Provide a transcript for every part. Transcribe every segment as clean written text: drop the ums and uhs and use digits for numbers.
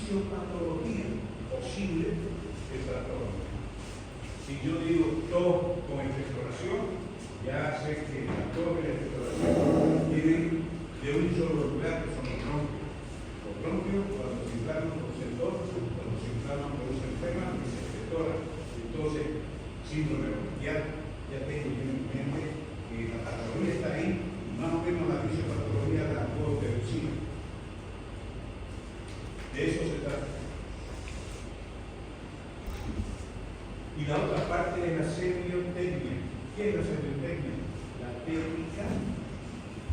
fisiopatología posible de trastorno. Si yo digo tos con expectoración, ya sé que la tos y la expectoración vienen de un solo lugar, que son los bronquios. Los bronquios, cuando se inflaman, producen tos, cuando se inflaman, producen flema y se expectora. Entonces, síndrome bronquial, ya tengo yo en mente que la patología está ahí y más o menos la fisiopatología la puedo deducir. De eso se trata. Y la otra parte es la semiotecnia. ¿Qué es la semiotecnia? La técnica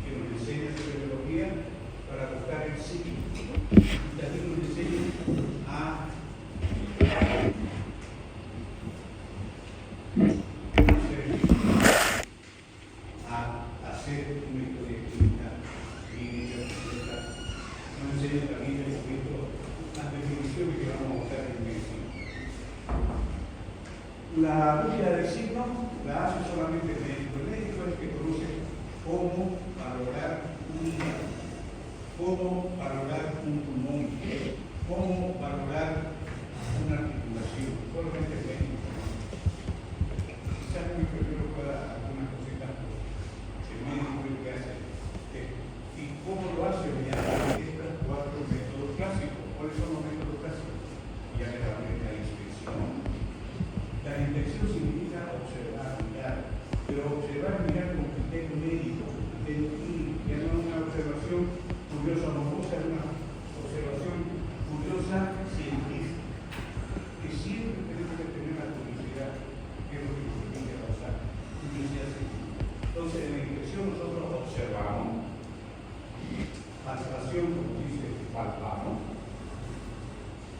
que nos enseña semiología para buscar el signo. Y también nos enseña a hacer una historia clínica, nos enseña también el poquito las definiciones que vamos a buscar en medicina. La búsqueda del signo la hace solamente el médico. El médico es el que conoce cómo valorar un hígado, cómo valorar un pulmón, cómo valorar una articulación. Solamente el médico. Quizás un enfermero pueda algunas cositas, el médico es el que hace. ¿Y cómo lo hace? Mediante estos 4 métodos clásicos. ¿Cuáles son los métodos clásicos? Ya le hablé de la inspección. La inspección significa observar, mirar, pero observar, mirar como criterio médico, criterio clínico, ya no es una observación curiosa, morbosa, es una observación curiosa científica, que siempre tenemos que tener la curiosidad, que es lo que nos tiene que pasar, curiosidad científica. Entonces, en la inspección nosotros observamos, palpación, como dice, palpamos.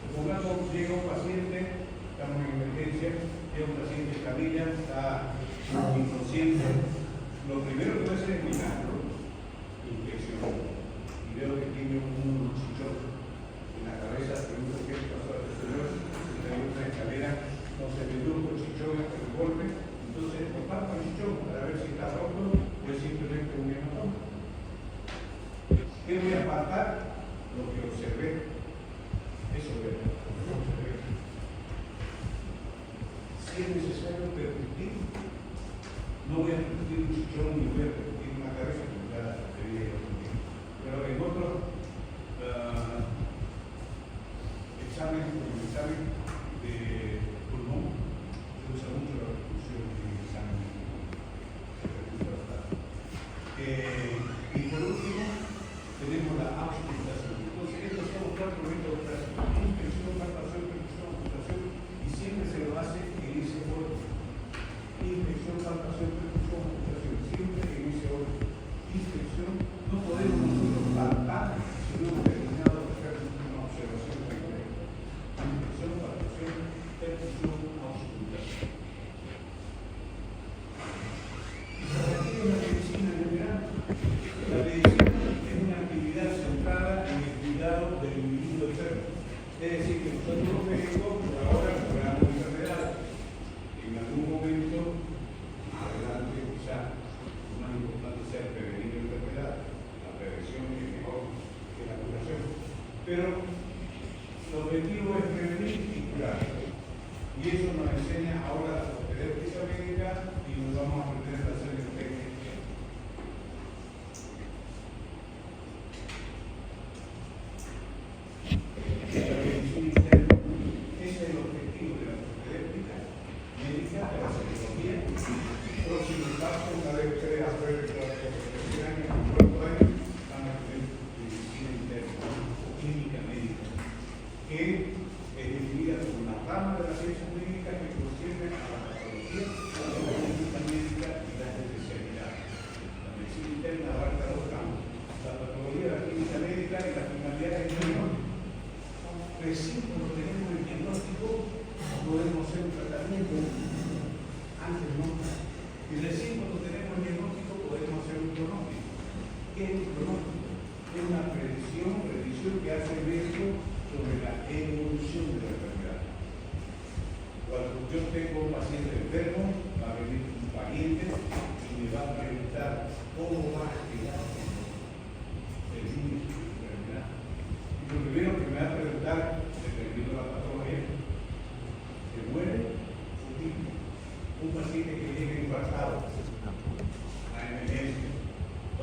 Supongamos llega un paciente, estamos en emergencia, llega un paciente en camilla, está inconsciente. Lo primero que voy a hacer es mirarlo, inspección, y veo que tiene un chichón en la cabeza. Pregunto qué le pasó a este señor, si trae una escalera, no se le dio un chichón hasta el golpe. Entonces, comparto el chichón para ver si está roto o es simplemente un hematoma. ¿Qué voy a apartar? Lo que observé. Eso voy a observar. Si es necesario permitir, no voy a permitir un chichón ni voy a permitir una cabeza, como ya te dije el otro día. Pero en otros exámenes, como el examen de pulmón, se usa mucho la reproducción en el examen de pulmón. Y por último, tenemos la auscultación. Entonces, estos son los 4 métodos clásicos: inspección, palpación, percusión, auscultación, y siempre se lo hace en ese orden. Inspección, palpación, percusión, auscultación, siempre en ese orden. Inspección, no podemos nosotros palpar si no hemos terminado de hacer una observación completa. Inspección, palpación, percusión, auscultación. ¿Y para qué es la medicina general? La medicina es una actividad centrada en el cuidado del individuo enfermo. Es decir, que nosotros los médicos por ahora curamos enfermedades. En algún momento, más adelante, quizás lo más importante sea prevenir enfermedades. La prevención es mejor que la curación. Pero el objetivo es prevenir y curar. Y eso nos enseña ahora la propedéutica médica y nos vamos a aprender a hacer el técnico. Ese es el objetivo de la propedéutica médica, de la semiología. Próximo paso, una vez ustedes aprueben la tercer año, el cuarto año, van a tener medicina interna o clínica médica.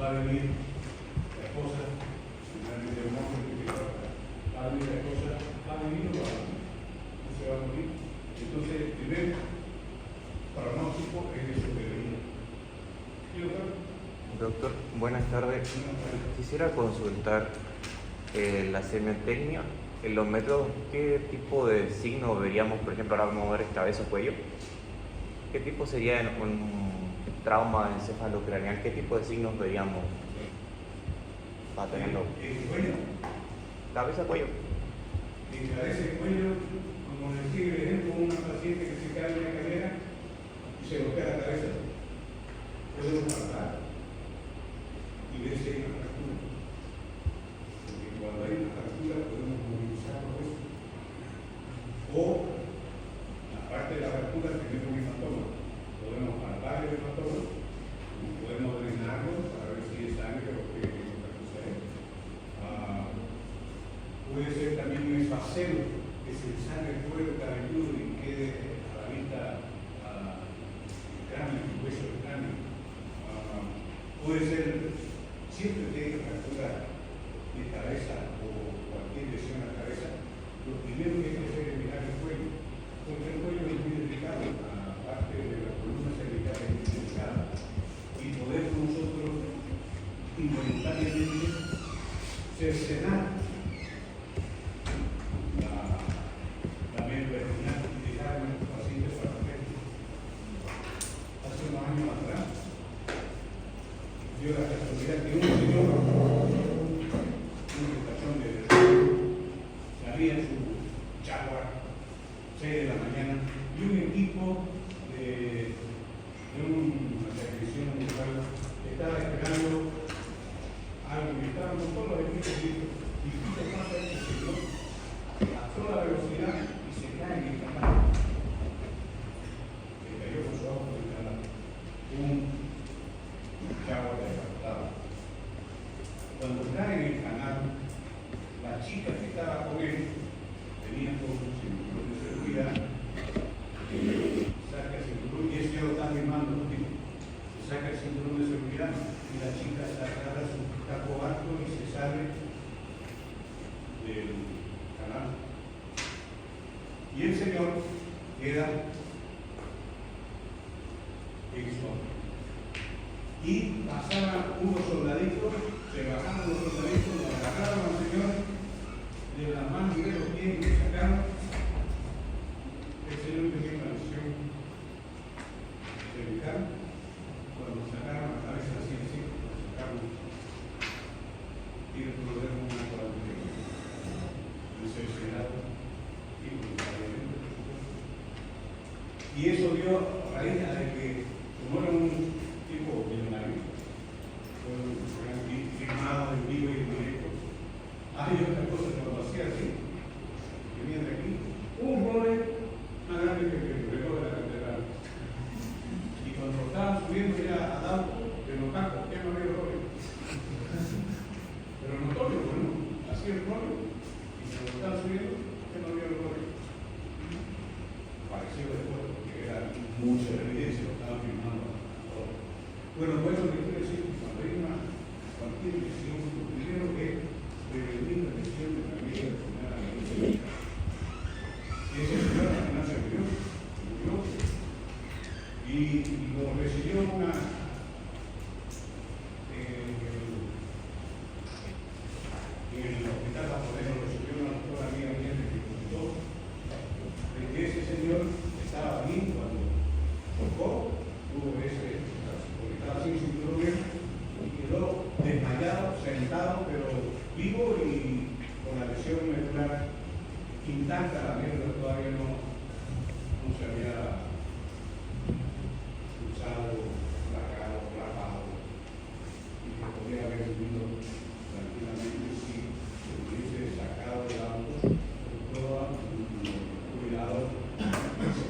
va a venir la esposa, generalmente un hombre que va a venir la esposa, va a venir o no se va a morir. Entonces, el primer pronóstico es de sobrevivir. ¿Sí, doctor? Doctor, buenas tardes. Quisiera consultar la semiotecnia, en los métodos, ¿qué tipo de signos veríamos? Por ejemplo, ahora vamos a ver cabeza-cuello. ¿Qué tipo sería un trauma encefalocraneal? ¿Qué tipo de signos veríamos para tenerlo? Cuello. Cabeza-cuello. En cabeza-cuello, como decía el ejemplo, una paciente que se cae en una cadera y se golpea la cabeza. Podemos tratar y ver si hay una fractura. Porque cuando hay una fractura podemos movilizar los huesos. O la parte de la fractura tenemos un hematoma. Podemos palpar el hematoma y podemos drenarlo para ver si es sangre o qué otra cosa es. Puede ser también un esfacelo, que se sangre el cuero cabelludo y quede a la vista el cráneo, el hueso del cráneo. Puede ser siempre que hay fractura de cabeza o cualquier lesión a la cabeza, lo primero que hay que hacer es mirar el cuello, porque el cuello es muy delicado, la parte de la columna cervical es muy delicada, y podemos nosotros involuntariamente cercenar la médula espinal y dejar a nuestros pacientes parapléjicos. Hace unos años atrás, dio la casualidad que un señor, un despachón de salía en su Jaguar, 6 de la mañana, y un equipo de una televisión local estaba esperando algo que estaban con todos los equipos y justo pasa este señor a toda velocidad y se cae en el canal. Se cayó con su auto en el canal. Un Jaguar descartado. Cuando cae en el canal, la chica que estaba con él tenía con su cinturón de seguridad, saca el cinturón y ese lo está firmando, saca el cinturón de seguridad y la chica agarra su taco alto y se sale del canal. Y el señor queda en su auto. Y pasaban unos soldaditos, se bajaron los soldaditos, lo agarraron al señor de las manos y de los pies y lo sacaron. El señor tenía una lesión cervical. Cuando sacaron la cabeza así, lo sacaron y el problema una cuarentena. Encerrado y voluntariamente. Y eso dio raíz de que, como era un tipo millonario, fue firmado en vivo y en directo. Hay otras cosas que lo hacía así. Venía de aquí, un roble más grande que el reloj de la catedral. Y cuando estaban subiendo ya a Adauco, de los tacos, ya no había roble. Pero notorio, bueno, así el roble. Y cuando estaban subiendo, ya no había roble. Pareció después, porque era mucha evidencia, lo estaban filmando. Bueno, pues lo que quiero decir es que cuando hay una cualquier lesión, lo primero es prevenir la lesión de la vida de poner a la lesión. Y ese señor al final se murió, y lo recibió una en el hospital japonés, lo recibió una doctora amiga mía que me contó de que ese señor estaba bien cuando tocó, tuvo ese, porque estaba sin cinturón y quedó desmayado, sentado, pero vivo y con la lesión medular intacta, la médula todavía no se había usado, placado, clavado, y que podría haber vivido tranquilamente si se hubiese sacado el auto con todo cuidado.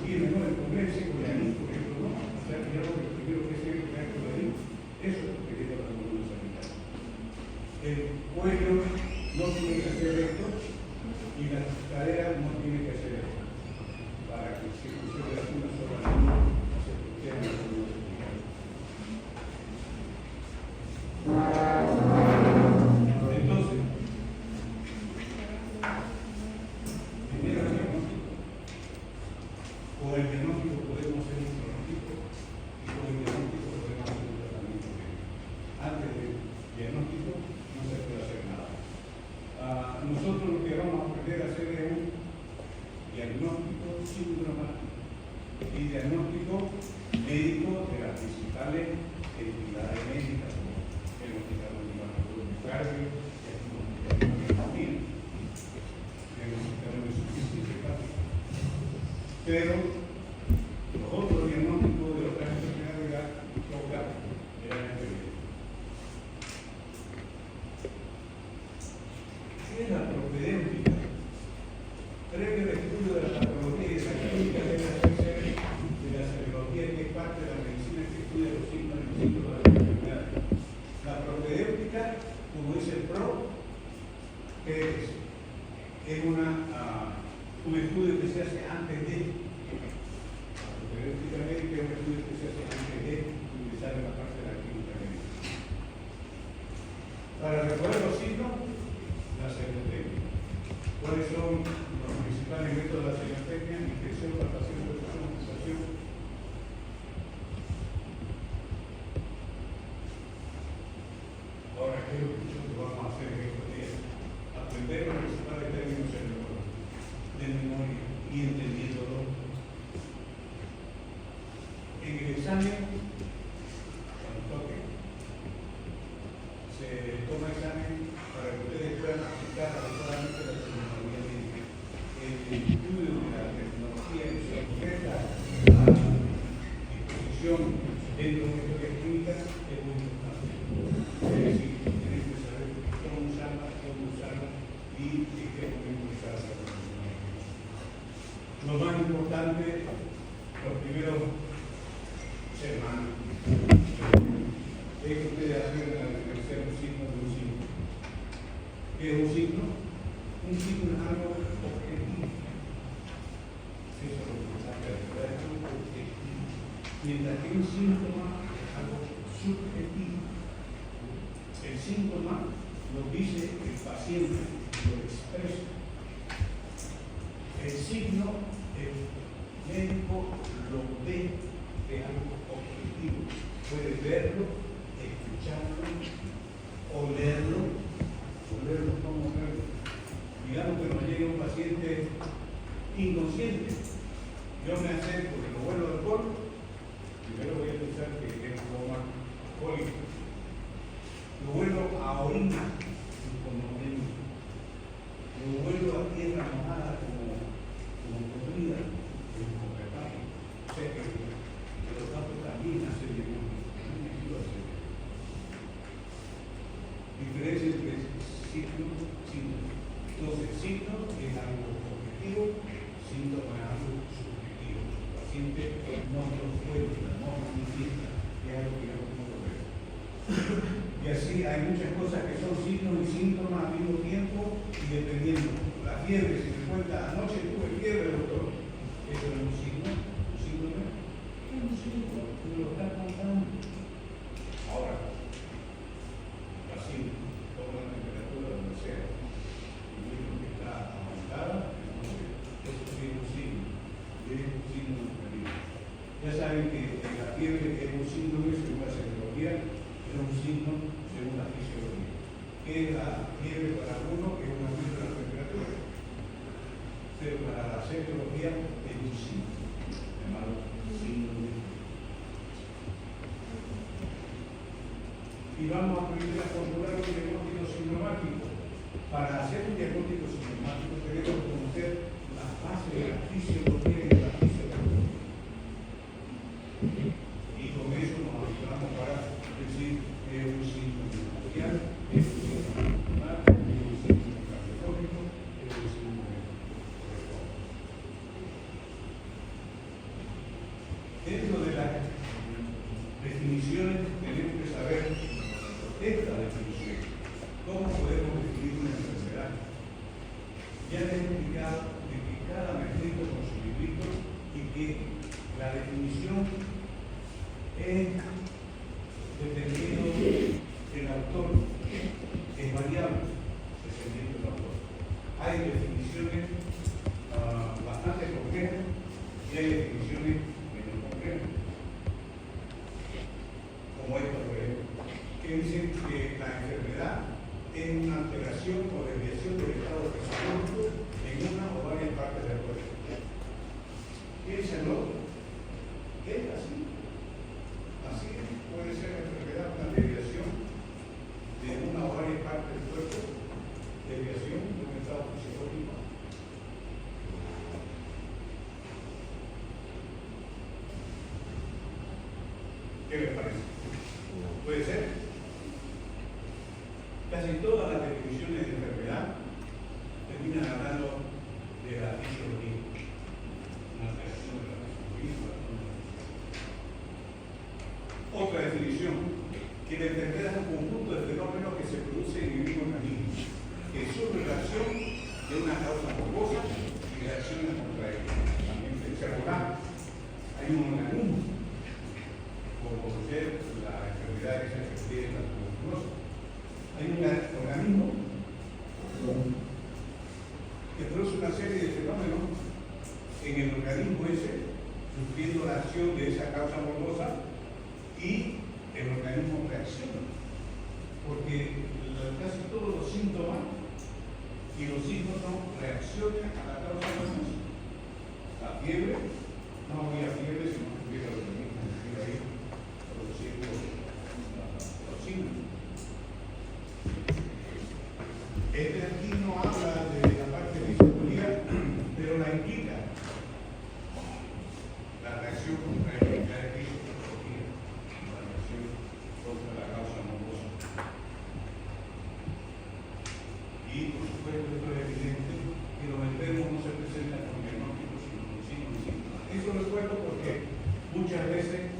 Y mejor el comercio con la luz, por ejemplo, no. O sea, que yo lo que primero que sé es que con la luz, eso es lo que tiene la columna sanitaria. El cuello no tiene que hacer esto y la cadera no tiene que hacer esto para que se funcione la diagnóstico, no se puede hacer nada. Nosotros lo que vamos a aprender a hacer es un diagnóstico sintomático y diagnóstico médico de las principales entidades médicas, como el hospital de cardio, el hospital de pero los otros diagnósticos de otras enfermedades tocan eran enfermedades. ¿Qué es la propedéutica? Previo al estudio de la patología y de la clínica debe hacerse de la serología, que es parte de la medicina que estudia los signos y los síntomas de las enfermedades. La propedéutica, como dice el PRO, es un estudio que se hace antes de. La propedéutica médica es un estudio que se hace antes de utilizar en la parte de la clínica médica. Para recordar los signos, la seriotecnia. ¿Cuáles son los principales métodos de la seriotecnia? Inspección, palpación, percusión, pulsación. Ahora, ¿qué es lo que nosotros vamos a hacer en estos días? Aprender los principales términos de memoria y entendiéndolo. En el examen, cuando toque, se toma examen para que ustedes puedan aplicar adecuadamente la terminología médica. El estudio de la tecnología que se sujeta a la disposición dentro de una historia clínica es muy importante. Es decir, tienen que saber cómo usarla y en qué momento usarla. Lo más importante, los primeros semanas, es que ustedes aprendan a diferenciar un signo de un signo. ¿Qué es un signo? Un signo es algo objetivo. Eso es lo que está claro, es algo objetivo. Mientras que un síntoma es algo subjetivo. El síntoma lo dice el paciente, lo expresa. El signo, el médico lo ve de algo objetivo. Puede verlo, escucharlo, olerlo, cómo verlo. Digamos que nos llega un paciente inconsciente. Yo me acerco de lo bueno del alcohol, primero voy a pensar que es un poco más alcohólico. Lo vuelvo a orina, como lo vuelvo a tierra mojada, como comida, como preparo. O sea que los datos también hacen diagnóstico. Diferencia entre signo y síntoma. Entonces, signo es algo objetivo, síntoma es algo subjetivo. El paciente no lo cuenta, no lo manifiesta, es algo que no lo ve. Y así hay muchas cosas que son signos y síntomas al mismo tiempo y dependiendo. La fiebre, si me cuenta, anoche tuve fiebre, doctor. Eso es un signo, un síndrome. Es un síndrome, tú lo estás contando. Ahora, así, toma la temperatura donde sea. Y vemos que está aumentada, entonces, eso sí es un signo. Es un signo de peligro. Ya saben que la fiebre es un síndrome según la serología, es un signo según la fisiología. ¿Qué es la fiebre para uno? Es un aumento de la temperatura. Pero para la serología es un signo, llamado síndrome. Y vamos a aprender a formular un diagnóstico sintomático. Para hacer un diagnóstico sintomático tenemos que conocer las bases de la fisiología y de la fisiología. Y con eso nos ayudamos para decir que es un síndrome facial, es un síndrome pulmonar, es un síndrome cardiológico, es un síndrome respiratorio. Dentro de las definiciones tenemos que saber esta definición. ¿Cómo podemos definir una enfermedad? Ya les he explicado de que cada metrito con su librito y que la definición es dependiendo del autor, es variable dependiendo del autor. Hay definiciones bastante complejas y hay definiciones menos complejas, como esta, por ejemplo. que dicen que la enfermedad es una alteración o desviación del estado fisiológico en una o varias partes del cuerpo. Piénsenlo, es así. Así puede ser la enfermedad una desviación de una o varias partes del cuerpo, desviación de un estado fisiológico. ¿Qué les parece? ¿Puede ser? Casi todas las definiciones de enfermedad terminan hablando de la fisiología, una alteración de la fisiología. Otra definición, que la enfermedad es un conjunto de fenómenos que se producen en el mismo organismo, que son relación de una causa morbosa y reacciones contra ella. También se observa, hay un organismo, como ser la enfermedad que se refiere a la tuberculosis. Hay un organismo que produce una serie de fenómenos en el organismo ese, sufriendo la acción de esa causa morbosa, y el organismo reacciona. Porque casi todos los síntomas y los signos son reacciones a la causa morbosa. La fiebre, no había fiebre, sino que hubiera el organismo ahí produciendo los signos. Este aquí no habla de la parte de fisiología, pero la implica. La reacción contra el fisiología, la reacción contra la causa morbosa. Y por supuesto esto es evidente que los enfermos no se presentan con diagnósticos sino con signos y síntomas. Eso lo recuerdo porque muchas veces,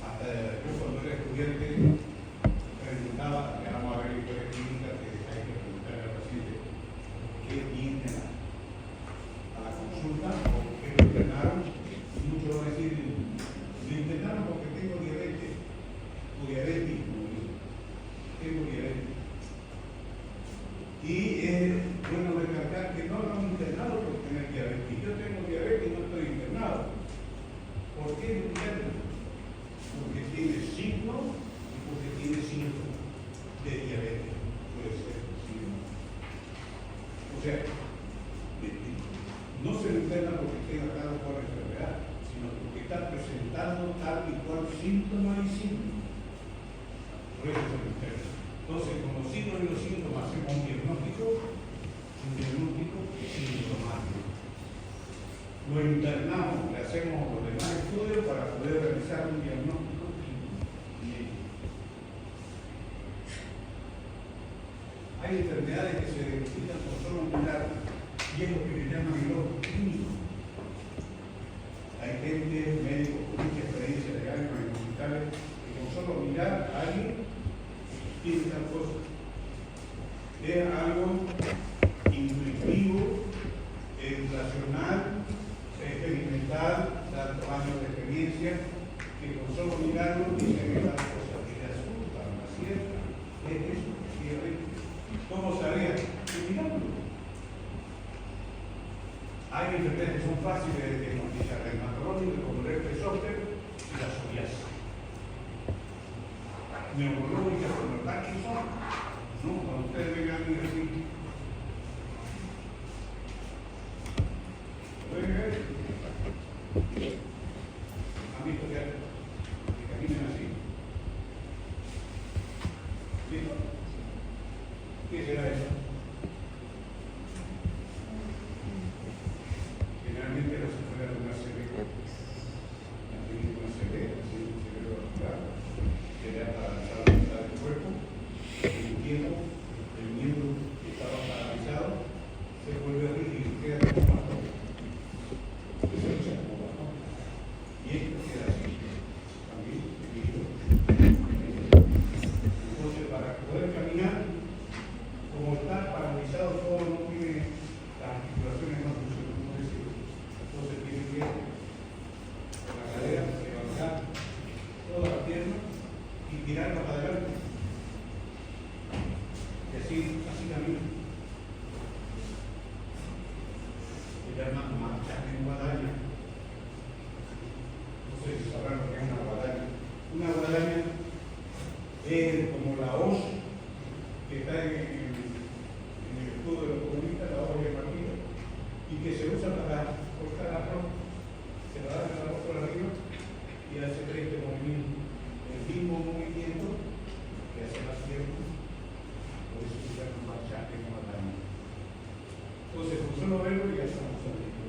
hasta yo cuando era estudiante, preguntaba, que vamos a ver historias clínicas que hay que preguntarle al paciente qué viene a la consulta o qué lo internaron. Y muchos van a decir, me internaron porque tengo diabetes o diabetes, tengo diabetes. Y es bueno recalcar que no lo han internado por tener diabetes. Yo tengo diabetes y no estoy internado. ¿Por qué no interno? Porque tiene signos y porque tiene síntomas de diabetes. Puede ser, sí. O sea, no se lo interna porque tenga claro cuál es la enfermedad, sino porque está presentando tal y cual síntoma y signo. Por eso se lo interna. Entonces, con los signos y los síntomas hacemos un diagnóstico sintomático. Lo internamos, le hacemos los demás estudios para poder realizar un diagnóstico clínico. Hay enfermedades que se identifican con solo mirar y es lo que le llaman el ojo clínico. Hay gente, médicos con mucha experiencia de años en hospitales que con solo mirar a alguien tiene tal cosa. Es algo intuitivo, educacional, experimental, tantos años de experiencia, que con solo mirarlo dicen que tal cosa que le asusta, una cierta, es eso, ¿cómo sabía? Mirando. Hay enfermedades que son fáciles de diagnosticar, el hematológico, como el herpes zóster y la psoriasis. Neurológicas como el Parkinson, ¿no? Cuando ustedes vengan y decir, ¿han visto que caminan así? ¿Listo? ¿Qué será eso? Generalmente las enfermedades de una CB, la clínica de una CB, así un cerebro vascular, que le ha paralizado la mitad del cuerpo, en un tiempo, el miembro que estaba paralizado se vuelve rígido y queda como bastón. Eso no se como bastón. Y esto queda así, también, rígido. Entonces, para poder caminar, como está paralizado, todo no tiene las articulaciones, no funcionan, no es decir. Entonces tiene que con la cadera levantar toda la pierna y tirarla para adelante. Y así camina. Se llama marcha en guadaña. No sé si sabrán lo que es una guadaña. Una guadaña como la hoz que está en el escudo de los comunistas, la hoz de partido, y que se usa para cortar arroz, se lo dan el arroz por arriba y hace este movimiento, el mismo movimiento que hace más tiempo, por eso se llama machaque como también. Entonces, con solo verlo ya estamos sabiendo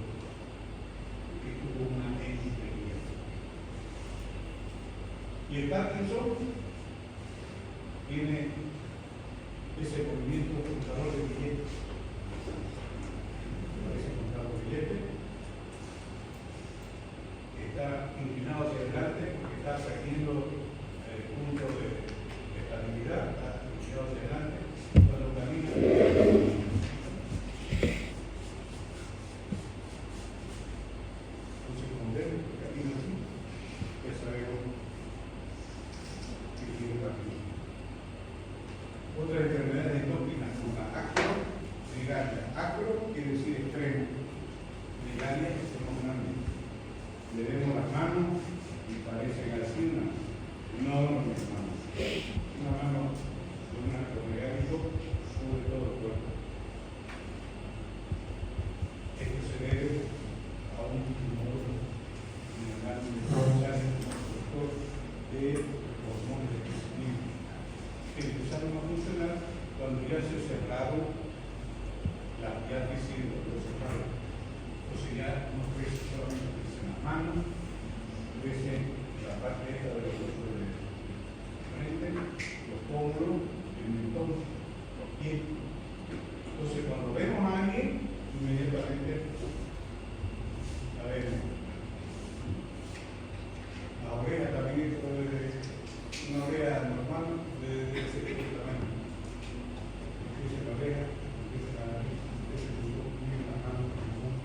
que tuvo una experiencia. Y el Parkinson tiene ese movimiento contador de billetes. Ese contador de billetes está inclinado hacia adelante porque está perdiendo el punto de estabilidad, está inclinado hacia adelante cuando camina. Entonces, como ven, camina así, ya sabemos que tiene camino. Otras enfermedades endócrinas son la acromegalia. Acro quiere decir extremo. Megalia es más grande. Le vemos las manos y parecen así una enorme mano. Una mano de un acromegálico sobre todo el cuerpo. Esto se debe a un tumor en el ángulo de hormonas de crecimiento que empezaron a funcionar cuando ya se cerraron las diátesis de los cerrados. Entonces ya no crece solamente en las manos, crece la parte esta de los huesos de frente, los pómulos, el mentón, los pies. Entonces cuando vemos a alguien, inmediatamente la vemos. La oreja también es una oreja normal de ese tamaño. Empieza la oreja, empieza la nariz, empieza el pulmón, la mano, el pulmón.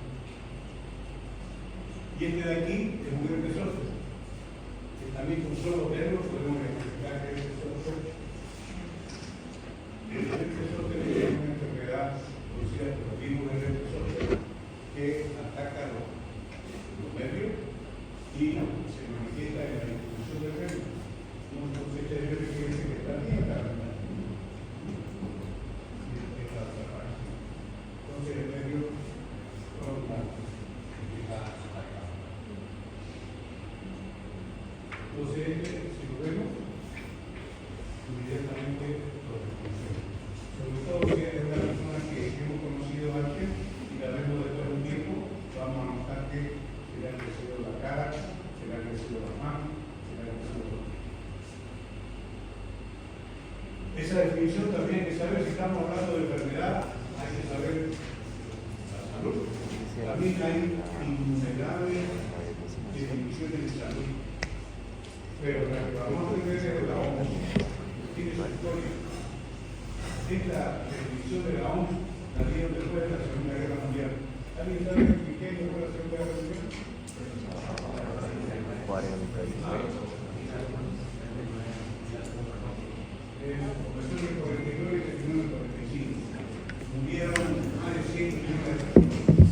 Y este de aquí es un herpes zóster, que también con solo verlo podemos identificar que es herpes zóster. El herpes zóster es una enfermedad producida por el virus del herpes zóster que ataca los nervios y se manifiesta en la distribución del nervio. Entonces, este nervio quiere decir que está bien, está bien. Entonces, el nervio frontal empieza a atacar. Entonces, si lo vemos, inmediatamente lo reconocemos. Sobre todo si es una persona que hemos conocido antes y la vemos después de un tiempo, vamos a notar que se le ha crecido la cara, se le ha crecido las manos, se le ha crecido todo. Esa definición también hay que saber si estamos hablando de enfermedad, hay que saber la salud. También hay innumerables definiciones de salud. Pero la que vamos a tener es la OMS, tiene su historia. Esta definición de la OMS la dieron después de la Segunda Guerra Mundial. ¿Alguien sabe qué fue la Segunda Guerra Mundial? Comenzó en el 49 y terminó en el 45. Murieron más de 100 millones de personas.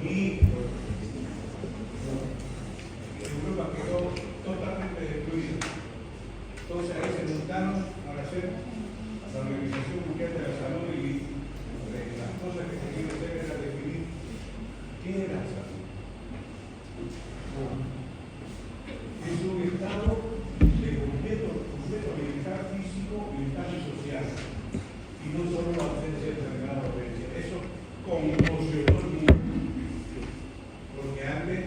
Y Europa quedó totalmente destruida. Entonces ahí se juntaron para hacer la Organización Mundial de la Salud y las cosas que tenían que hacer era definir qué era la salud. Es un estado de completo bienestar físico, bienestar social, y no solo la ausencia de enfermedad o dolencia. Eso conmocionó el mundo, porque antes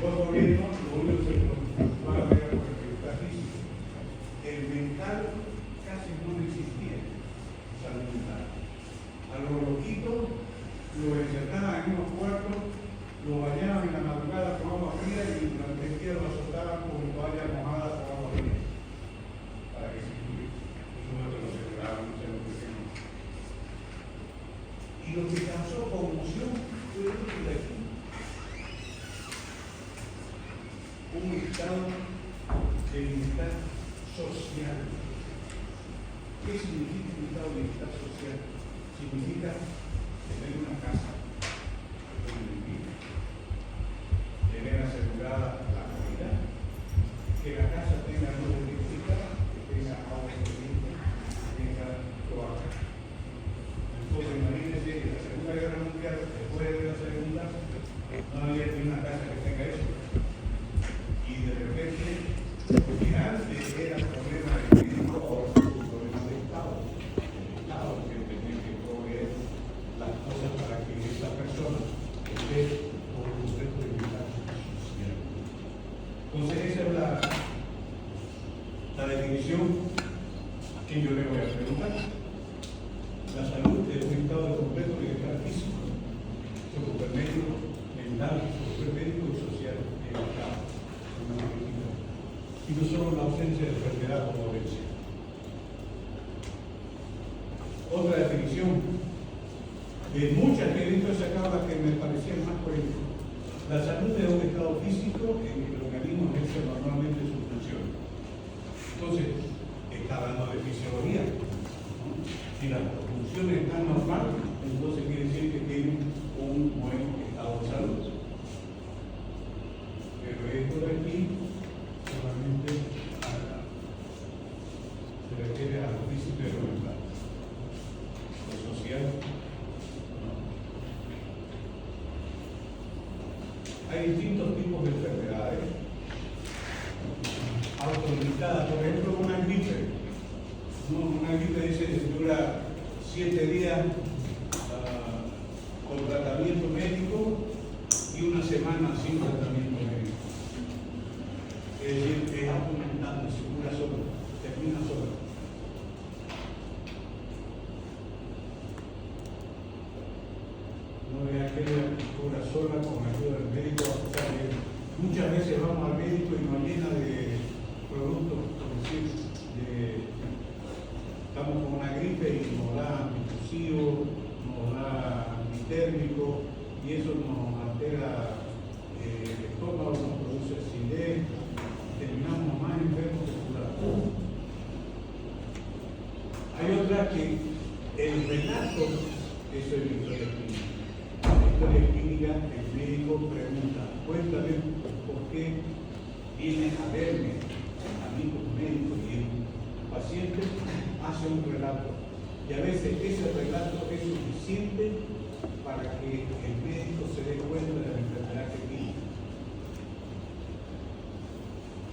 los gobiernos lo único que se preocupaban era por el bienestar físico. El mental casi no existía, salud mental. A los loquitos los encerraban en unos cuartos, los bañaban en la madrugada con agua fría y durante el día los azotaban con toallas mojadas con agua fría. Para que se incluya. Por supuesto no se curaban, no se enloquecieron. Y lo que causó conmoción fue esto de aquí. Un estado de bienestar social. ¿Qué significa un estado de bienestar social? Significa tener una casa donde vivir, tener asegurada la comida, que la casa tenga luz eléctrica, definición que yo le voy a preguntar. La salud es un estado de completo bienestar físico, socioeconómico, mental, socioeconómico y social en el estado. Y no solo la ausencia de enfermedad o dolencia. Otra definición, de muchas que he visto sacado las que me parecían más coherentes. La salud es un estado físico en que el organismo ejerce normalmente su función. Entonces, está hablando de fisiología, ¿no? Si las funciones están normales, entonces quiere decir que tienen un buen estado de salud. Pero esto de aquí solamente se refiere a lo físico y a lo mental. Lo social, no. Hay distintos tipos de enfermedades autolimitadas. Por ejemplo, una gripe. Una gripe dice que dura 7 días con tratamiento médico y una semana sin tratamiento médico. Es decir, es autolimitante, se cura sola, termina sola. No es aquella que cura sola con ayuda del médico. O sea, que muchas veces vamos al médico y nos llena de productos, por decir, estamos con una gripe y nos da antifusivo, nos da antitérmico y eso nos altera el estómago, nos produce acidez, terminamos más enfermos que curados. Hay otra que el relato, eso es la historia clínica. La historia clínica, el médico pregunta, cuéntame por qué vienes a verme, a mí como médico, y el paciente hace un relato. Y a veces ese relato es suficiente para que el médico se dé cuenta de la enfermedad que tiene.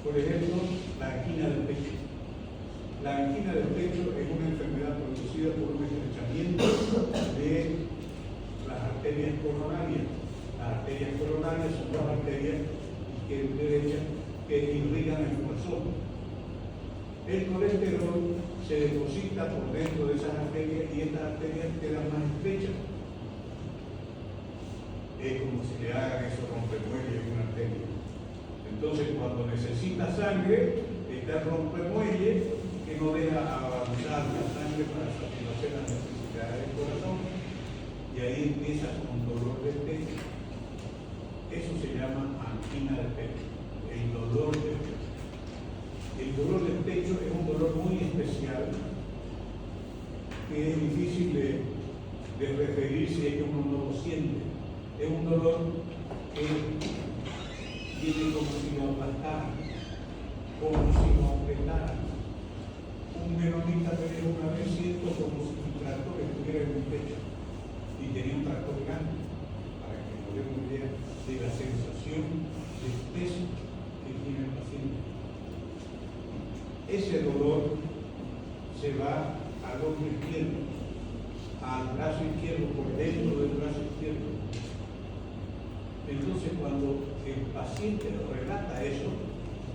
Por ejemplo, la angina del pecho. La angina del pecho es una enfermedad producida por un estrechamiento de las arterias coronarias. Las arterias coronarias son dos arterias izquierda y derecha que irrigan el corazón. El colesterol se deposita por dentro de esas arterias y estas arterias quedan más estrechas. Es como si le hagan esos rompemuelles en una arteria. Entonces, cuando necesita sangre, está el rompemuelle que no deja avanzar la sangre para satisfacer las necesidades del corazón. Y ahí empieza con dolor del pecho. Eso se llama angina del pecho, el dolor del pecho. El dolor del pecho es un dolor muy especial que es difícil de referir si es que uno no lo siente. Es un dolor que viene como si lo aplastaran, como si lo apretaran. Un menonita me dijo una vez, siento como si mi tractor estuviera en mi pecho y tenía un tractor grande, para que nos dé una idea de la sensación de peso que tiene el paciente. Ese dolor se va al hombro izquierdo, al brazo izquierdo, por dentro del brazo izquierdo. Entonces, cuando el paciente relata eso,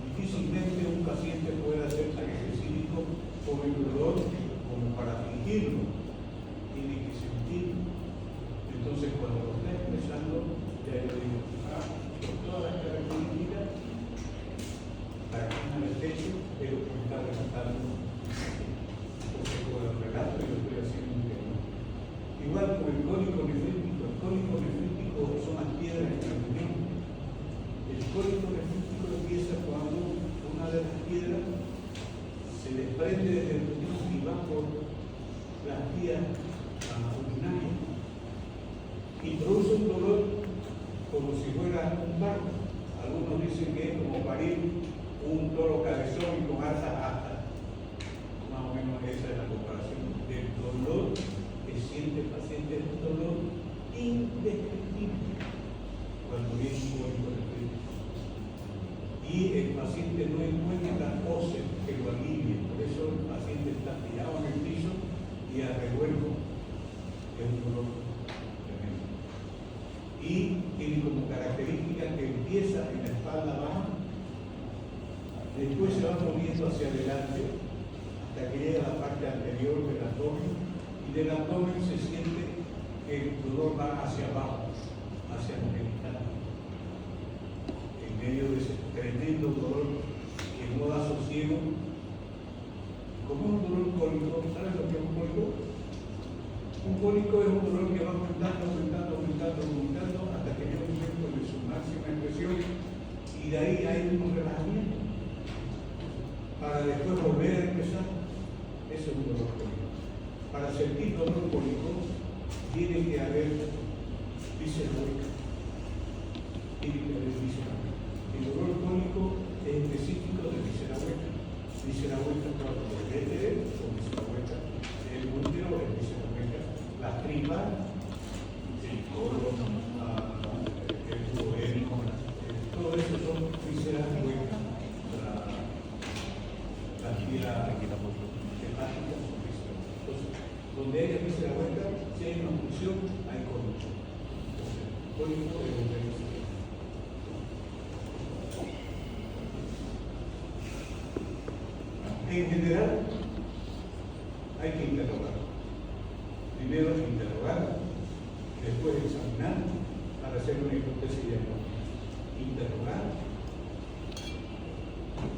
difícilmente un paciente puede ser tan específico con el dolor como para fingirlo. Tiene que sentirlo. Entonces, cuando lo está expresando, ya yo digo, con todas las características, la angina del pecho es lo que me está relatando, porque con el relato yo estoy haciendo un tema. Igual con el cólico nefrítico. El cólico nefrítico son las piedras en el riñón. El cólico nefrítico empieza cuando una de las piedras se desprende desde el riñón y va por las vías urinarias y produce un dolor como si fuera un parto. Algunos dicen que es como parir un toro cabezón y con alzas astas. Más o menos esa es la comparación del dolor que siente el paciente. Es un dolor indescriptible. Cuando moviendo hacia adelante hasta que llega a la parte anterior del abdomen, y del abdomen se siente que el dolor va hacia abajo, hacia el genital, en medio de ese tremendo dolor que no da sosiego. Como un dolor cólico, ¿sabes lo que es un cólico? Un cólico es un dolor que va aumentando hasta que llega un momento de su máxima expresión, y de ahí hay un relajamiento para después volver a empezar. Eso es un dolor cólico. Para sentir dolor cólico tiene que haber víscera hueca. El dolor cólico es específico de víscera hueca. Víscera hueca, claro, el éter o víscera hueca, el útero es víscera hueca, las tripas, el colon, el duodeno, todo eso son vísceras huecas. La vía hepática son vísceras. Entonces, donde haya víscera hueca, si hay una función, hay cólico. Entonces, cólico es un víscera. En general, hay que interrogar. Primero interrogar, después examinar para hacer una hipótesis diagnóstica. Interrogar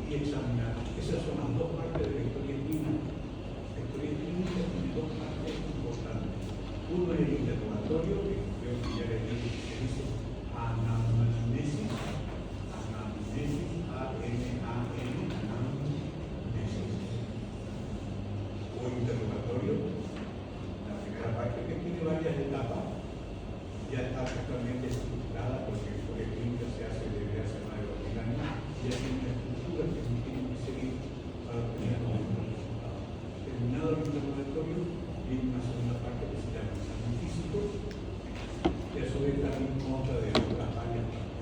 y examinar. Esas son las dos partes de la historia clínica. La historia clínica tiene dos partes importantes. Uno es el interrogatorio, que creo que ya les dije, que dice anamnesis, o interrogatorio. La primera parte, que tiene varias etapas, ya está actualmente estructurada, porque la historia clínica se hace desde hace más de 2000 años, ya tiene una estructura que se tiene que seguir para obtener los resultados. Terminado el interrogatorio, viene una segunda parte que se llama examen físico, y a su vez también consta de otras varias partes.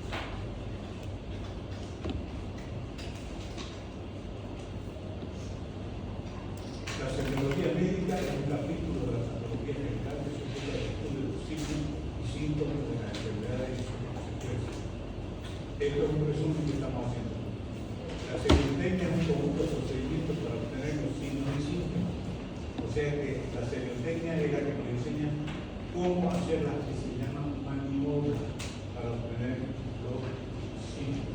La semiología médica es un capítulo de la patología general que se ocupa del estudio de los signos y síntomas de las enfermedades y sus consecuencias. Esto es un resumen que estamos haciendo. La semiotecnia es un conjunto de procedimientos para obtener los signos y síntomas. O sea que la semiotecnia es la que nos enseña cómo hacer las que se llaman maniobras para obtener los signos.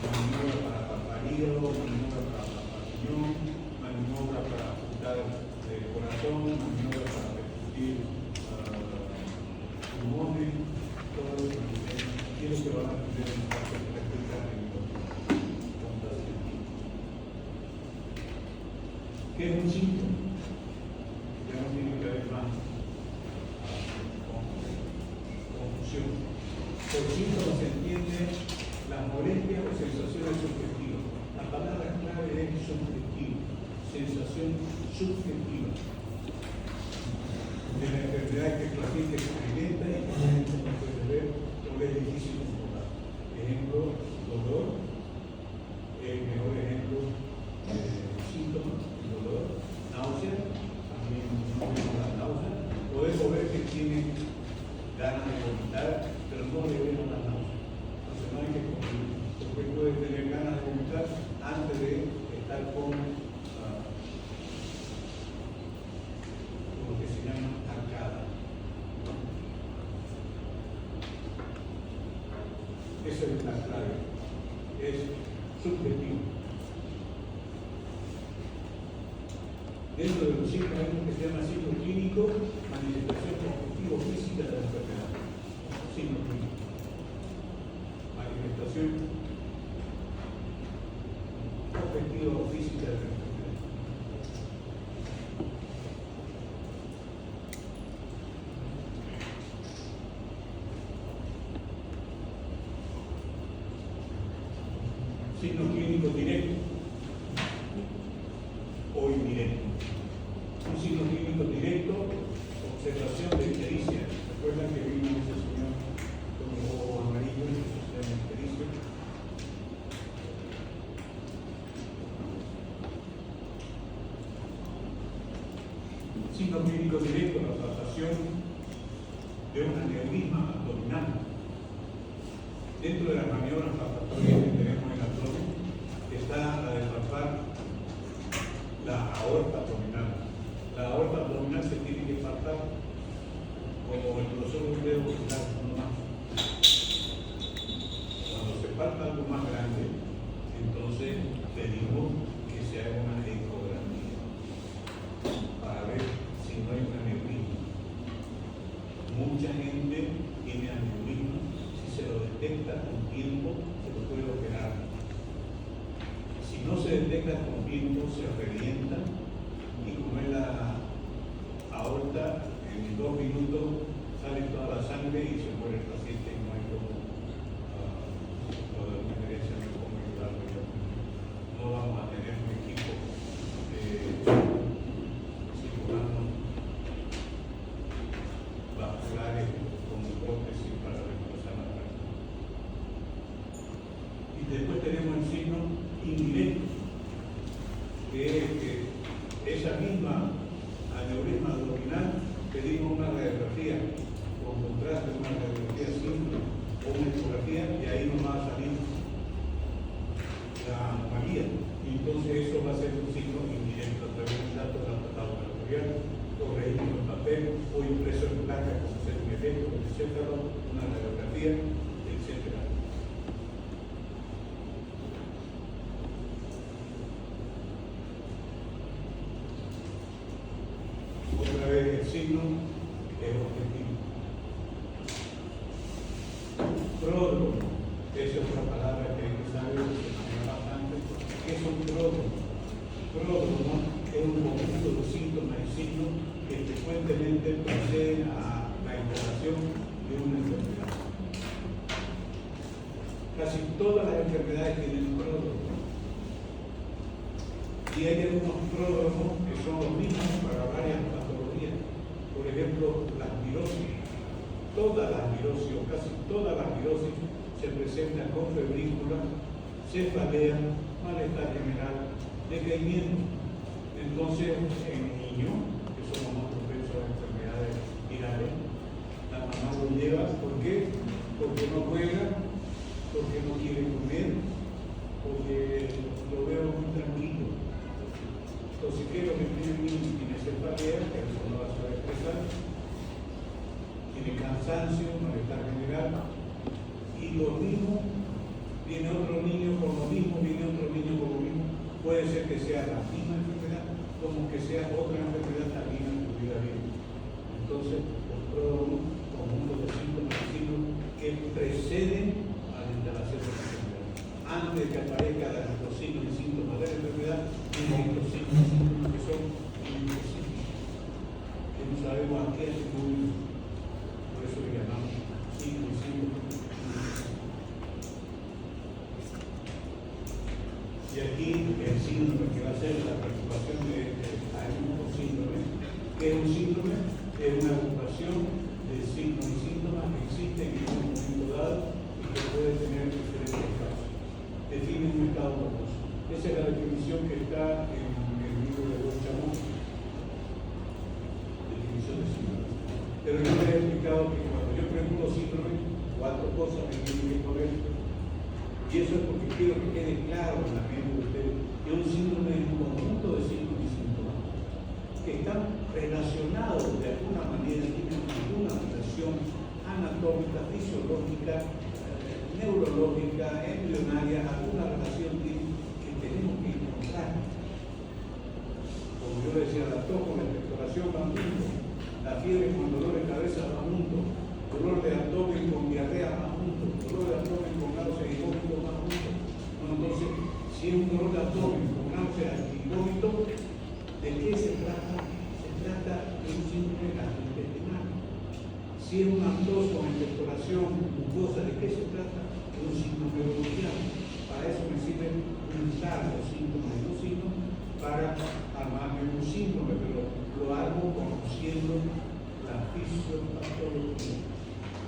Maniobra para paparío, maniobra para papariñón, maniobra para ajustar el corazón, maniobra para percutir pulmones, todo eso. Quiero que van a aprender en parte de la explicar en ¿qué es un síntoma? Ya no tiene que haber más confusión. Por síntoma se entiende las molestias o sensaciones subjetivas. La palabra clave es subjetivo, sensación subjetiva de la enfermedad que el paciente experimenta y que la gente no puede ver o es difícil de soportar. Ejemplo, dolor, el mejor ejemplo de síntomas, dolor, náusea, también no vemos la náusea. Podemos ver que tiene ganas de vomitar, pero no le vemos la náusea. Entonces no hay que confundir, porque puede tener ganas de vomitar antes de estar con lo que se llama arcada. Esa es la clave, es subjetivo. Dentro de los signos hay uno que se llama signo clínico, manifestación objetivo-física de la enfermedad. Signo clínico. Manifestación objetivo-física de la enfermedad. Signo clínico directo o indirecto. Un signo clínico directo, observación de ictericia. Recuerdan que vimos ese señor con los ojos amarillos, que se llama ictericia. Signo clínico directo, la palpación de un aneurisma abdominal. Dentro de las maniobras palpatorias que tenemos en el abdomen está la de palpar aorta abdominal. La aorta abdominal se tiene que faltar como el grosor de un dedo pulgar, no más. Cuando se falta algo más grande, entonces pedimos que se haga una ecografía para ver si no hay un aneurisma. Mucha gente tiene aneurisma, si se lo detecta con tiempo, se lo puede operar. Si no se detecta con tiempo, se revienta y como es la aorta, en 2 minutos sale toda la sangre y se muere el paciente y no hay como de emergencia, no hay como ayudarlo. No vamos a tener un equipo circulando vasculares con prótesis para reemplazar la práctica. Y después tenemos el signo indirecto, que es que esa misma aneurisma abdominal pedimos una radiografía con contraste, una radiografía simple o una ecografía y ahí nos va a salir la anomalía. Y entonces eso va a ser un signo indirecto a través del dato de la patología, corregimos en papel o impreso en placa, como hacer un efecto, etcétera, una radiografía, etcétera. Otra vez el signo es objetivo. Pródromo, esa es una palabra que hay que saber, que se maneja bastante. ¿Qué es un pródromo? Pródromo es un conjunto de síntomas y signos que frecuentemente preceden a la instalación de una enfermedad. Casi todas las enfermedades tienen pródromo. Y hay algunos pródromos que son los mismos para varias patologías. Por ejemplo, las virosis. Todas las virosis, o casi todas las virosis, se presentan con febrícula, cefalea, malestar general, decaimiento. Entonces, en niños, que somos más propensos a enfermedades virales, la mamá lo lleva. ¿Por qué? Porque no juega, porque no quiere comer, porque lo veo muy tranquilo. Entonces, ¿qué es lo que tiene el niño? Tiene cefalea, que eso no va a saber expresar, tiene cansancio, malestar general, y lo mismo, viene otro niño con lo mismo, viene otro niño con lo mismo. Puede ser que sea la misma enfermedad, como que sea otra enfermedad también atribuida bien. Entonces, los pródromos, conjuntos de síntomas y signos que preceden a la instalación de la enfermedad. Antes de que aparezcan los signos y síntomas de la enfermedad, tienen estos signos y síntomas que son inespecíficos, que no sabemos a qué atribuir. Por eso le llamamos signos y síntomas. Y aquí el síndrome que va a ser la preocupación de algunos síndromes, que es un síndrome, es una agrupación de signos y síntomas que existen en un momento dado y que puede tener diferentes causas. Define un estado morboso. Esa es la definición que está en el libro de Boschamón, definición de síndrome. Pero yo les he explicado que cuando yo pregunto síndrome, 4 cosas me tienen que poner. Y eso es porque quiero que quede claro en la mente de ustedes que un síndrome es un conjunto de signos y síntomas que están relacionados de alguna manera, tienen alguna relación anatómica, fisiológica, neurológica, embrionaria, alguna relación que tenemos que encontrar. Como yo decía, la tos con la expectoración van juntos, la fiebre con dolor de cabeza va juntos, dolor de abdomen con diarrea va juntos, dolor de abdomen con náusea y vómito va juntos. Bueno, entonces, si es un dolor de abdomen con náusea y vómito, ¿de qué se trata? Se trata de un síndrome gastrointestinal. Si es una tos con expectoración mucosa, ¿de qué se trata? De un síndrome bronquial. Para eso me sirve pensar los síntomas y los signos para armarme un síndrome, pero lo hago conociendo la fisiopatología.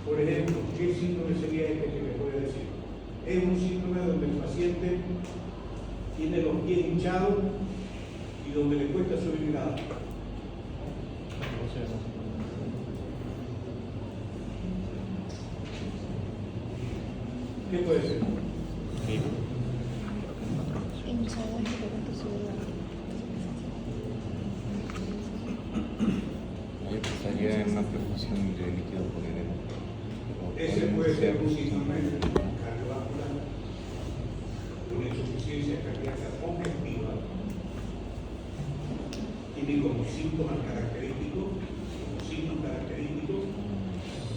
Por ejemplo, ¿qué síndrome sería este que les voy a decir? Es un síndrome donde el paciente tiene los pies hinchados y donde le cuesta subir grado. ¿Qué puede ser? perfusión de líquido poner Ese puede ser un síndrome cardiovascular, una insuficiencia cardíaca congestiva. Tiene como síntomas característicos, como signos característicos,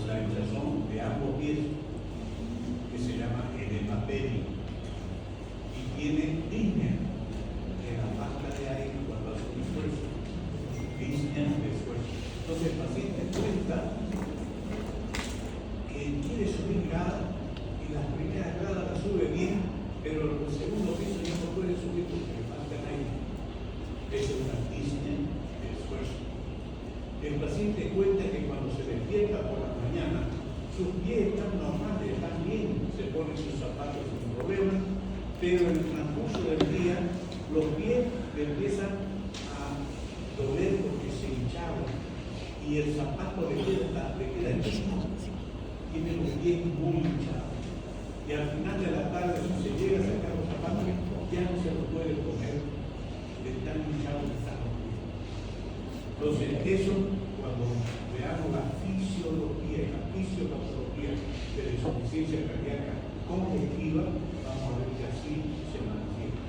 la hinchazón de ambos pies, que se llama edema pénico, y tiene disnea en la falta de aire cuando hace un esfuerzo, disnea de esfuerzo. Entonces el paciente cuenta que quiere subir grada y las primeras gradas las sube bien, pero el segundo piso ya no puede subir porque le falta aire. Eso es una disnea de esfuerzo. El paciente cuenta que cuando se despierta por la mañana, sus pies están normales, están bien, se ponen sus zapatos sin problema, pero en el transcurso del día los pies le empiezan a doler porque se hinchaban y el zapato le queda chico, tiene los pies muy hinchados. Y al final de la tarde, si se llega a sacar los zapatos, ya no se los puede poner, de tan hinchados que están los pies. Entonces, eso, cuando veamos la fisiología de la insuficiencia cardíaca congestiva, vamos a ver que así se manifiesta.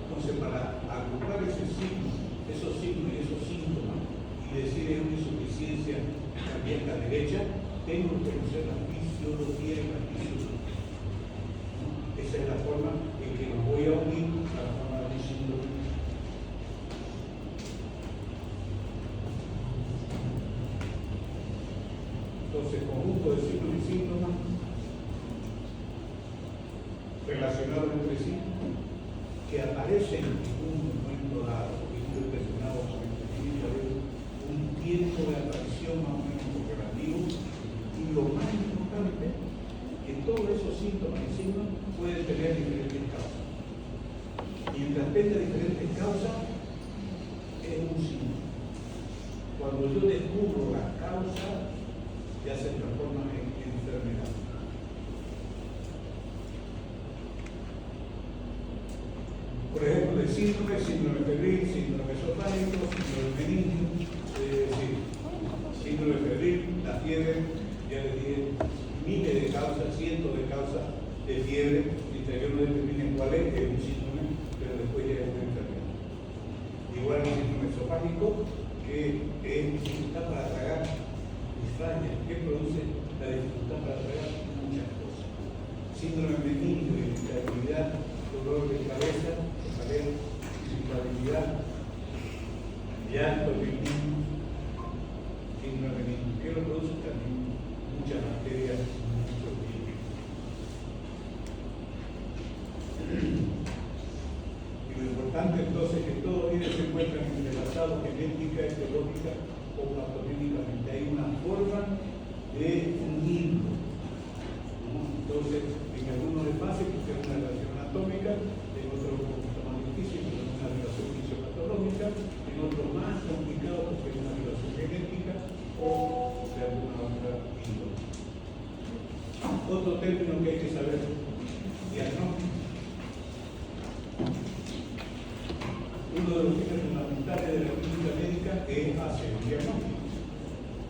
Entonces, para agrupar esos signos y esos síntomas y decir es una insuficiencia cardíaca derecha, tengo que conocer la fisiología y la fisiología. Esa es la forma en que los voy a unir a la forma de un síndrome. Entonces, conjunto de signos y síntomas relacionados entre sí, que aparecen en un momento dado, en un determinado momento, un tiempo de aparición más o menos correlativo, y lo más importante, que todos esos síntomas y signos pueden tener diferentes causas. Mientras tenga diferentes causas, es un signo. Cuando yo descubro la causa, ya se transforma en enfermedad. Por ejemplo, el síndrome febril, síndrome esofágico, síndrome meningio, síndrome febril, la fiebre, ya les dije, miles de causas, cientos de causas de fiebre, mientras yo no determine cuál es un síndrome, pero después ya es una enfermedad. Igual el síndrome esofágico, que es dificultad para tragar. ¿Qué produce la dificultad para tragar? Muchas cosas. Síndrome meningio, irritabilidad, dolor de cabeza, cefalea, irritabilidad, llanto, meningio, síndrome meningio. ¿Qué lo produce? También muchas bacterias, muchos virus. Y lo importante entonces es que todos ellos se encuentran entrelazados genética, etiológica o patogenéticamente. Hay una forma de unirlo, ¿no? Entonces, en algunos es fácil porque es una relación anatómica, en otros un poquito más difícil porque es una relación fisiopatológica, en otros más complicado porque es una relación genética o de alguna otra índole. Otro término que hay que saber, diagnóstico. Uno de los fines fundamentales de la clínica médica es hacer un diagnóstico,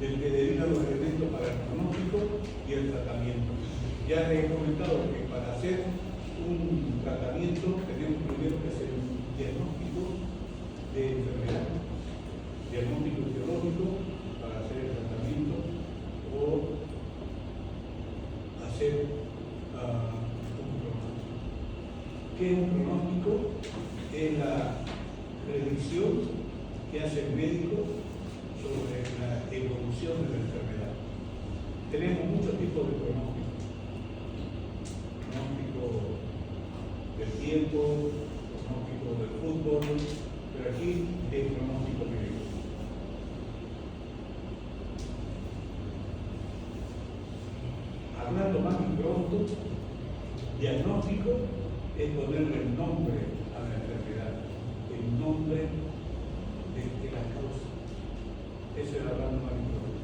del que deriva los elementos para el pronóstico y el tratamiento. Ya les he comentado que para hacer un tratamiento tenemos primero que hacer un diagnóstico de enfermedad, diagnóstico etiológico para hacer el tratamiento o hacer un pronóstico. ¿Qué es un pronóstico? Es la predicción que hace el médico sobre la evolución de la enfermedad. Tenemos muchos tipos de pronósticos. Pronóstico del tiempo, pronóstico del fútbol, pero aquí es pronóstico médico. Hablando más pronto, diagnóstico es ponerle el nombre a la enfermedad, el nombre de la causa. Eso es hablando más pronto.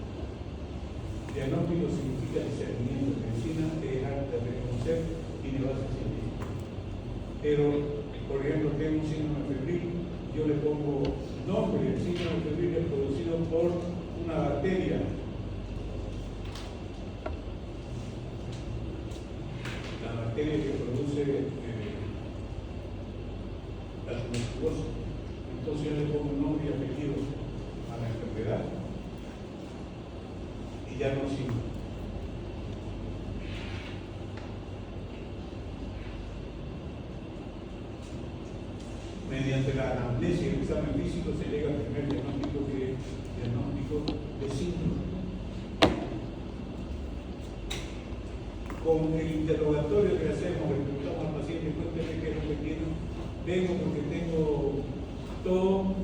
Diagnóstico significa discernimiento. Medicina es arte de reconocer y tiene base científica. Pero, por ejemplo, tengo un síndrome febril, yo le pongo nombre. El síndrome febril es producido por una bacteria bacteria. La bacteria que produce la tuberculosis. Entonces yo le pongo un nombre y apellido a la enfermedad y ya no sigo. Mediante la anamnesia y el examen físico se llega al primer diagnóstico, que es diagnóstico de síndrome. Con el interrogatorio que hacemos, le preguntamos al paciente: cuénteme qué es lo que tiene. Vengo porque tengo todo,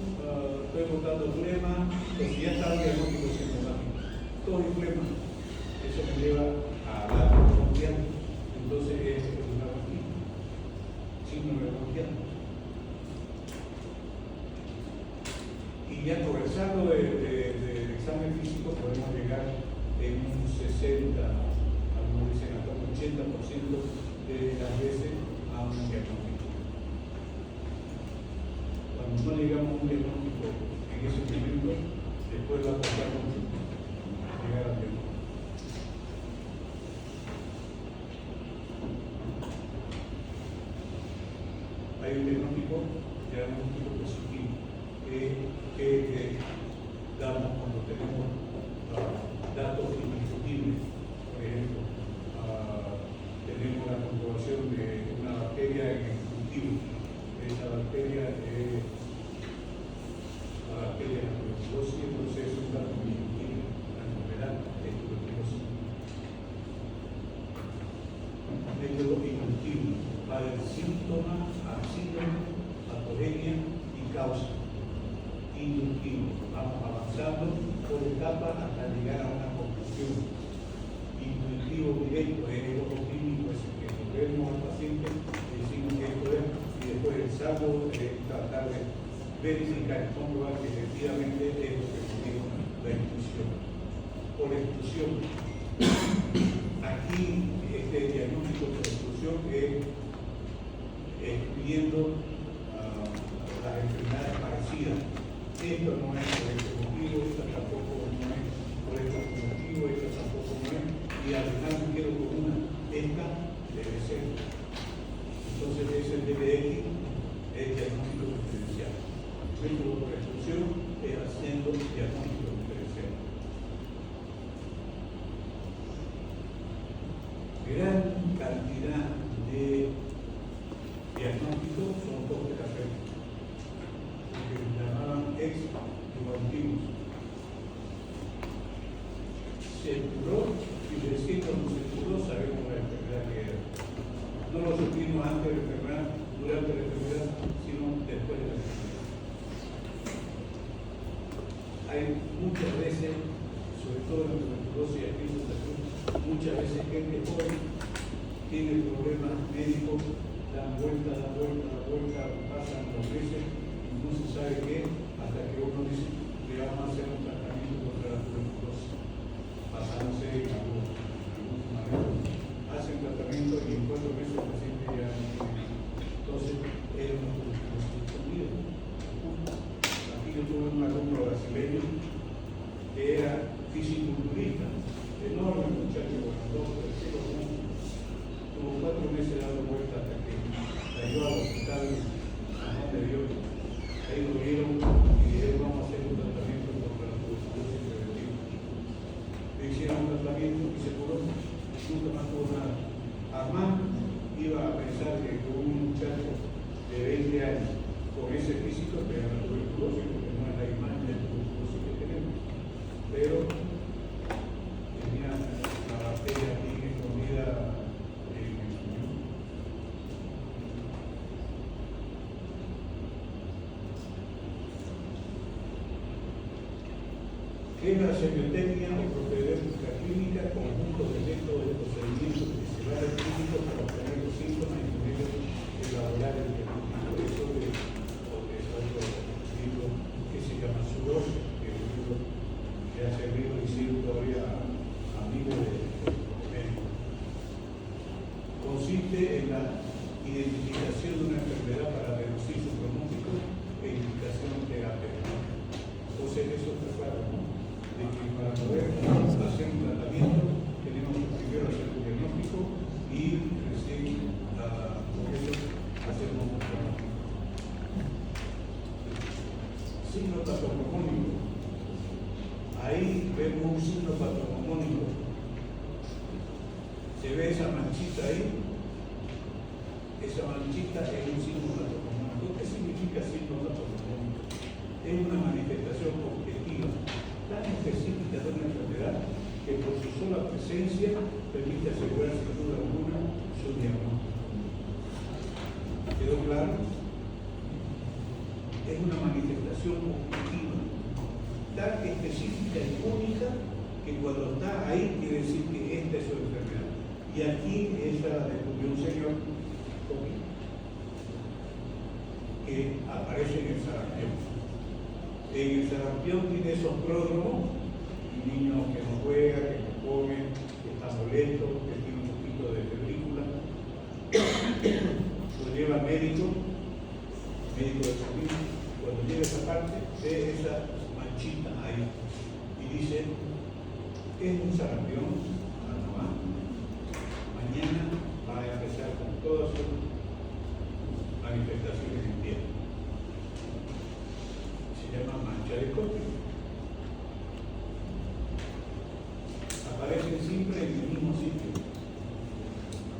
estoy botando flema, pues ya está el diagnóstico sintomático. Todo es flema. Eso me lleva a la bronquial. Entonces es una bronquitis, síndrome bronquial. Y ya conversando del examen físico podemos llegar en un 60, algunos dicen hasta un 80% de las veces a un diagnóstico. Cuando no llegamos a un diagnóstico en ese momento, después va a costar mucho llegar al diagnóstico. Hay un diagnóstico positivo que damos cuando tenemos datos indiscutibles. Por ejemplo, tenemos la comprobación de una bacteria en el cultivo. Esa bacteria es la bacteria de la tuberculosis, entonces es un dato indiscutible. La enfermedad es tuberculosis. Método inductivo para el síntoma, patogenia y causa. Inductivo, vamos avanzando por etapas hasta llegar a una conclusión. Intuitivo directo es el ojo clínico, es el que vemos al paciente y decimos que esto es, y después el salvo tratar de verificar y comprobar que efectivamente es lo que nos dijo la intuición. Por exclusión, aquí este diagnóstico por exclusión es excluyendo las enfermedades parecidas. Esto no es por este motivo, esto tampoco no es por este motivo, esto tampoco no es, y al final me quedo con una, esta debe ser. Entonces es el DBX, es diagnóstico diferencial. Método por exclusión es haciendo diagnóstico diferencial. Gran cantidad de diagnósticos son post terapéuticos, que llamaban ex-antiguos. Se curó y recién cuando se curó sabemos la enfermedad que era. No lo supimos antes de la enfermedad, durante la enfermedad, sino después de la enfermedad. Hay muchas veces, sobre todo en la tuberculosis y aquí en salud, muchas veces gente joven tiene problemas médicos, dan vuelta, pasan los meses y no se sabe qué, hasta que uno dice que vamos a hacer un tratamiento contra la tuberculosis, basándose en algunos maneras. Hacen tratamiento y en 4 meses el paciente ya no tiene nada. Entonces, era una tuberculosis escondida. Aquí yo tuve un alumno brasileño que era fisiculturista, enorme muchacho, con los 2, 3 kilos, tuvo 4 meses dando vueltas hasta que cayó al hospital San de Dios. Ahí lo vieron y dijeron: vamos a hacer un tratamiento contra la tuberculosis preventiva. Le hicieron un tratamiento y se curó, nunca más tuvo nada. Armand iba a pensar que con un muchacho de 20 años con ese físico tenía la tuberculosis, porque no es la imagen de tuberculosis que tenemos, pero tenía la bacteria aquí escondida en el riñón. ¿Qué es la semiotecnia o propedéutica clínica? Conjunto de métodos de procedimientos principales clínicos para obtener los síntomas y con ellos elaborar el diagnóstico. Eso de otro libro que se llama Sudor, que es un libro que ha servido y sirve todavía a miles de médicos. Consiste en la identificación de una enfermedad para reducir su pronóstico e indicación terapéutica. Entonces eso está claro, ¿no? De que para signo patognomónico. Ahí vemos un signo patognomónico. ¿Se ve esa manchita ahí? Esa manchita es un signo patognomónico. ¿Qué significa signo patognomónico? Es una manifestación objetiva tan específica de una enfermedad que por su sola presencia permite asegurar sin duda alguna su diagnóstico. ¿Quedó claro? Es una manifestación objetiva tan específica y única que cuando está ahí quiere decir que esta es su enfermedad. Y aquí ella descubrió un señor que aparece en el sarampión. En el sarampión tiene esos pródromos, un niño que no juega, que no come, que está molesto, que tiene un poquito de febrícula. Lo lleva al médico de familia. Cuando llega a esa parte, ve esa manchita ahí y dice, es un sarampión, mamá. Mañana va a empezar con todas sus manifestaciones en piel. Se llama mancha de Coppi. Aparecen siempre en el mismo sitio,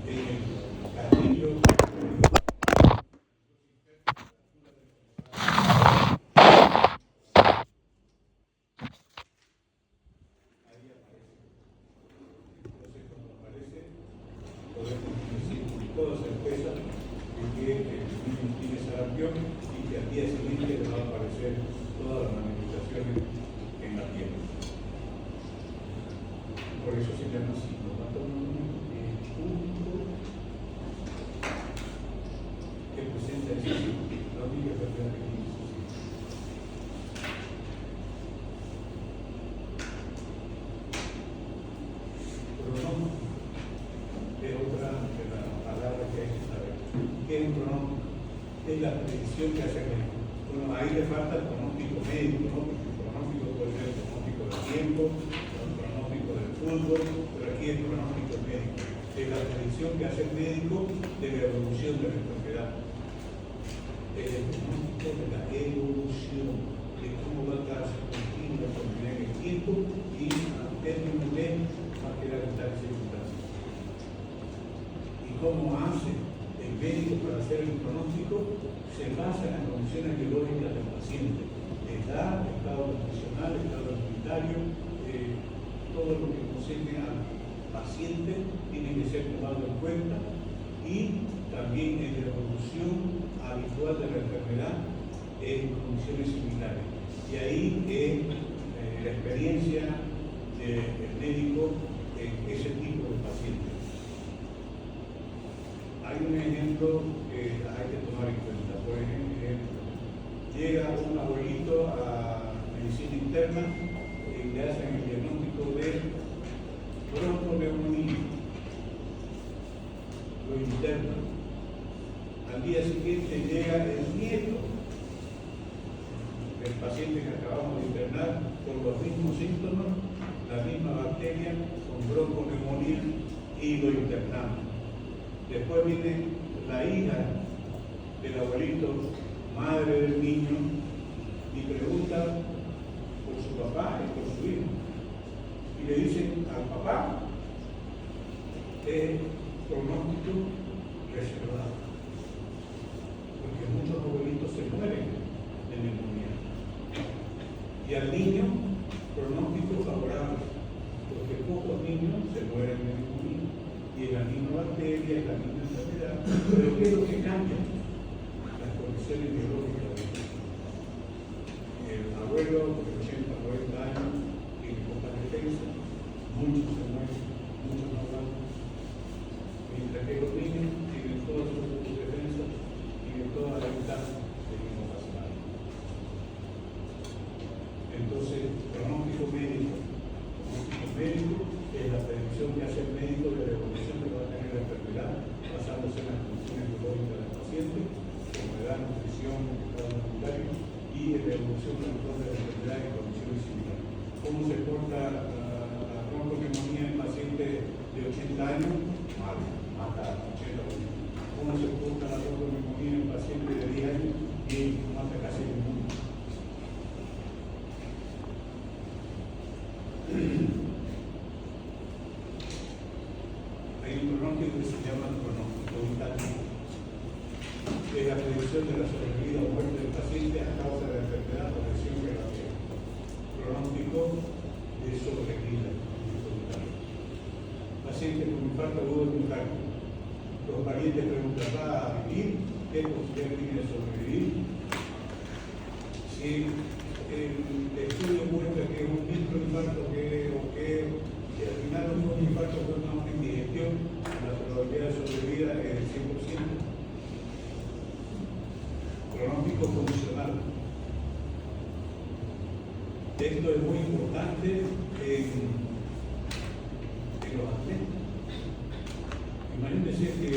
en el castillo. Y que al día siguiente le van a aparecer todas las manifestaciones en la piel. Por eso se llama signo patognomónico, único que presenta ese signo, la única enfermedad que tiene ese signo. Pronóstico es otra de las palabras que hay que saber. ¿Qué es un pronóstico? Es la predicción que hace el médico. Bueno, ahí le falta el pronóstico médico, ¿no? Porque el pronóstico puede ser el pronóstico del tiempo, el pronóstico del fútbol, pero aquí el pronóstico médico. Es la predicción que hace el médico de la evolución de la enfermedad. Es el pronóstico de la evolución, de cómo va a estar su continua enfermedad en el tiempo y al término de va a quedar en tal circunstancia. Y cómo hace el médico para hacer el pronóstico se basa en las condiciones biológicas del paciente, edad, estado nutricional, estado sanitario, todo lo que concerne al paciente tiene que ser tomado en cuenta y también en la evolución habitual de la enfermedad en condiciones similares. Y ahí la experiencia del médico en ese tipo de pacientes. Hay un ejemplo que hay que tomar en cuenta. Por ejemplo, llega un abuelito a medicina interna y le hacen el diagnóstico de bronconeumonía. Lo interna. Al día siguiente llega el nieto del paciente que acabamos de internar con los mismos síntomas, la misma bacteria, con bronconeumonía y lo internamos. Después viene la hija del abuelito, madre del niño, y pregunta por su papá y por su hijo. Y le dicen al papá, es pronóstico reservado. Porque muchos abuelitos se mueren de neumonía. Y al niño, pronóstico favorable. Porque pocos niños se mueren de neumonía. Y es la misma bacteria, es la misma enfermedad, pero ¿qué es lo que cambia? Las condiciones biológicas. El abuelo de 80, 90 años tiene pocas defensas, muchos se mueren, muchos no van. Mientras que los niños tienen todas sus defensas, tienen toda la ventaja de que no pasa nada. Entonces, pronóstico médico. Pronóstico médico es la predicción que hace el médico de la evolución que va a tener la enfermedad basándose en las condiciones biológicas del paciente, como edad, nutrición, estado sanitario y en la evolución de la enfermedad en condiciones similares. ¿Cómo se porta la bronconeumonía en pacientes de 80 años? Mal, mata a 80 años. ¿Cómo se porta la bronconeumonía en pacientes de 10 años? Bien, mata casi el mundo. Los parientes preguntan, ¿va a vivir? ¿Qué posibilidad tiene de sobrevivir? Si el estudio muestra que es un microinfarto y al final no fue un infarto, fue una indigestión, la probabilidad de sobrevida es del 100%. Pronóstico funcional. Esto es muy importante en los atletas. Imagínense que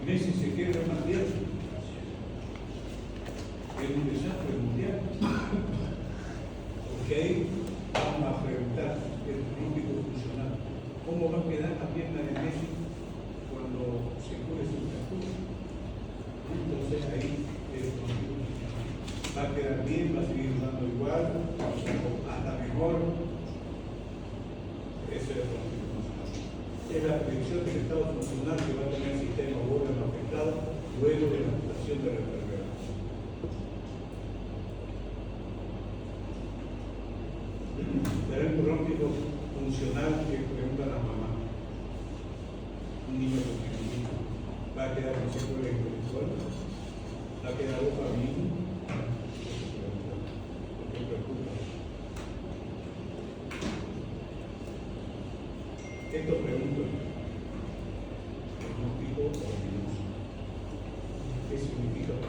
Messi se quiebra una pierna. Es un desastre mundial. Porque ahí vamos a preguntar el pronóstico funcional. ¿Cómo va a quedar la pierna de Messi cuando se cure su fractura? Entonces ahí el pronóstico funcional va a quedar bien, va a seguir jugando igual, hasta mejor. Ese es el pronóstico funcional. Es la predicción del estado funcional que va a tener el sistema órgano afectado luego de la curación de la enfermedad. Será un pronóstico funcional que preguntan a la mamá. Un niño con pequeñito va a quedar con secuela intelectual, va a quedar boca bien. ¿Por qué preocupa? Esto pregunto. Pronóstico ominoso. ¿Qué significa?